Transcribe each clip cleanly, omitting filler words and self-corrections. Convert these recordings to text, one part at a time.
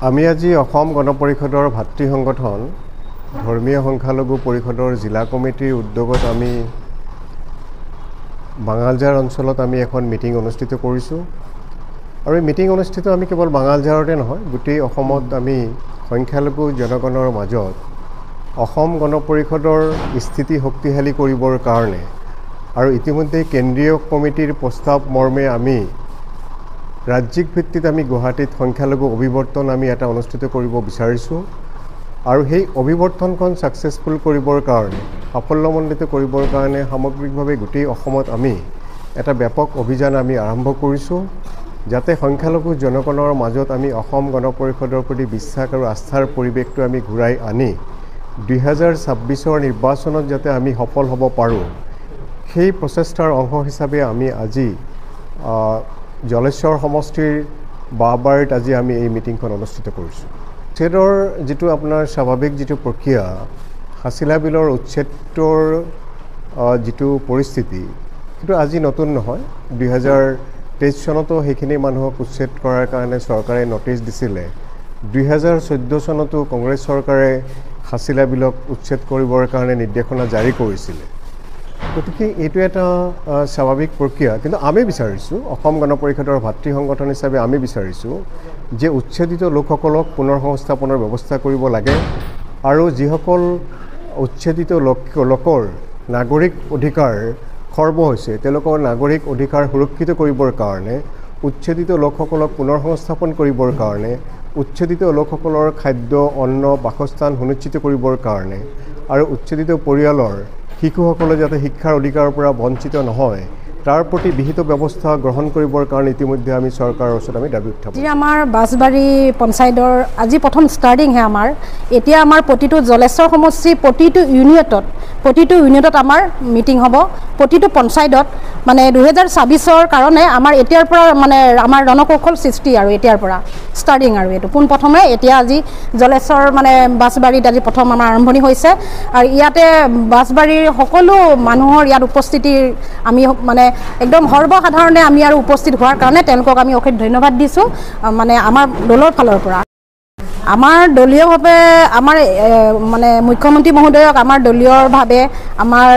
আমি আজি অসম গণ পৰিষদৰ ভাতৃ সংগঠন ধৰ্মীয় সংখ্যালঘু পৰিষদৰ জিলা কমিটিৰ উদ্যোগত আমি বাঙালজাৰ অঞ্চলত আমি এখন মিটিং অনুষ্ঠিত কৰিছোঁ আৰু এই মিটিং অনুষ্ঠিত আমি কেৱল বাঙালজাৰতে নহয় গোটেই অসমত আমি সংখ্যালঘু জনগণৰ মাজত অসম গণ পৰিষদৰ স্থিতি শক্তিশালী কৰিবৰ কাৰণে আৰু ইতিমধ্যে কেন্দ্ৰীয় কমিটিৰ প্ৰস্তাৱ মৰ্মে আমি ৰাজ্যিক ভিত্তিত আমি গুৱাহাটীত সংখ্যালঘু অভিৱৰ্তন আমি এটা অনুষ্ঠিত কৰিব বিচাৰিছোঁ আৰু সেই অভিৱৰ্তনখন সাকসেসফুল কৰিবৰ কাৰণে সাফল্যমণ্ডিত কৰিবৰ কাৰণে সামগ্ৰিকভাৱে গোটেই অসমত আমি এটা ব্যাপক অভিযান আমি আৰম্ভ কৰিছোঁ যাতে সংখ্যালঘু জনগণৰ মাজত আমি অসম গণ পৰিষদৰ প্ৰতি বিশ্বাস আৰু আস্থাৰ পৰিৱেশটো আমি ঘূৰাই আনি 2026ৰ নিৰ্বাচনত যাতে আমি সফল হ'ব পাৰোঁ সেই প্ৰচেষ্টাৰ অংশ হিচাপে আমি আজি জলেশ্বৰ সমষ্টিৰ বাবাৰীত আজি আমি এই মিটিংখন অনুষ্ঠিত কৰিছোঁ উচ্ছেদৰ যেটো আপোনাৰ স্বাভাৱিক যেটো প্ৰক্ৰিয়া হাছিলা বিলৰ উচ্ছেদৰ যেটো পৰিস্থিতি কিন্তু আজি নতুন নহয় 2023 চনতো সেইখিনি মানুহক উচ্ছেদ কৰাৰ কাৰণে চৰকাৰে নটিচ দিছিলে 2014 চনতো কংগ্ৰেছ চৰকাৰে হাছিলা বিলক উচ্ছেদ কৰিবৰ কাৰণে নিৰ্দেশনা জাৰি কৰিছিলে গতিকে এইটো এটা স্বাভাৱিক প্ৰক্ৰিয়া কিন্তু আমি বিচাৰিছোঁ অসম গণ পৰিষদৰ ভাতৃ সংগঠন হিচাপে আমি বিচাৰিছোঁ যে উচ্ছেদিত লোকসকলক পুনৰ সংস্থাপনৰ ব্যৱস্থা কৰিব লাগে আৰু যিসকল উচ্ছেদিত লোকৰ নাগৰিক অধিকাৰ খৰ্ব হৈছে তেওঁলোকৰ নাগৰিক অধিকাৰ সুৰক্ষিত কৰিবৰ কাৰণে উচ্ছেদিত লোকসকলক পুনৰ সংস্থাপন কৰিবৰ কাৰণে উচ্ছেদিত লোকসকলৰ খাদ্য অন্ন বাসস্থান সুনিশ্চিত কৰিবৰ কাৰণে আৰু উচ্ছেদিত পৰিয়ালৰ শিশুসকলে যাতে শিক্ষাৰ অধিকাৰৰ পৰা বঞ্চিত নহয় তাৰ প্ৰতি বিহিত ব্যৱস্থা গ্ৰহণ কৰিবৰ কাৰণে ইতিমধ্যে আমি চৰকাৰৰ ওচৰত আমি দাবী উত্থাপন কৰিছোঁ। আমাৰ বাছবাৰী পঞ্চায়তৰ আজি প্ৰথম ষ্টাৰ্টিং হে আমাৰ এতিয়া আমাৰ প্ৰতিটো জলেশ্বৰ সমষ্টি প্ৰতিটো ইউনিটত আমাৰ মিটিং হ'ব প্ৰতিটো পঞ্চায়তত মানে 2026ৰ কাৰণে আমাৰ এতিয়াৰ পৰা মানে আমাৰ ৰণকৌশল সৃষ্টি আৰু এতিয়াৰ পৰা ষ্টাৰ্টিং আৰু এটো পোন প্ৰথমে এতিয়া আজি জলেশ্বৰ মানে বাছবাৰীত আজি প্ৰথম আমাৰ আৰম্ভণি হৈছে আৰু ইয়াতে বাছবাৰীৰ সকলো মানুহৰ ইয়াত উপস্থিতিৰ আমি মানে একদম সৰ্বসাধাৰণে আমি আৰু উপস্থিত হোৱাৰ কাৰণে তেওঁলোকক আমি অশেষ ধন্যবাদ দিছোঁ মানে আমাৰ দলৰ ফালৰ পৰা আমাৰ দলীয়ভাৱে আমাৰ মানে মুখ্যমন্ত্ৰী মহোদয়ক আমাৰ দলীয়ভাৱে আমাৰ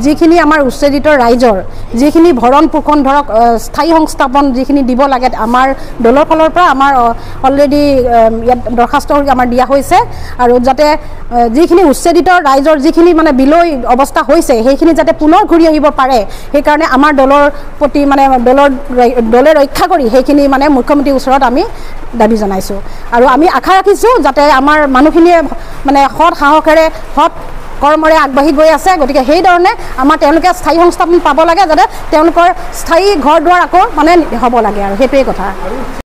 যিখিনি আমাৰ উচ্ছেদিত ৰাইজৰ যিখিনি ভৰণ পোষণ ধৰক স্থায়ী সংস্থাপন যিখিনি দিব লাগে আমাৰ দলৰ ফালৰ পৰা আমাৰ অলৰেডি ইয়াত দৰখাস্ত আমাৰ দিয়া হৈছে আৰু যাতে যিখিনি উচ্ছেদিত ৰাইজৰ যিখিনি মানে বিলয় অৱস্থা হৈছে সেইখিনি যাতে পুনৰ ঘূৰি আহিব পাৰে সেইকাৰণে আমাৰ দলৰ প্ৰতি মানে দলে ৰক্ষা কৰি সেইখিনি মানে মুখ্যমন্ত্ৰীৰ ওচৰত আমি দাবী জনাইছোঁ আৰু আমি আশা ৰাখিছোঁ যাতে আমাৰ মানুহখিনিয়ে মানে সৎ সাহসেৰে সৎ কৰ্মৰে আগবাঢ়ি গৈ আছে গতিকে সেইধৰণে আমাৰ তেওঁলোকে স্থায়ী সংস্থাপন পাব লাগে যাতে তেওঁলোকৰ স্থায়ী ঘৰ দুৱাৰ আকৌ মানে হ'ব লাগে আৰু সেইটোৱে কথা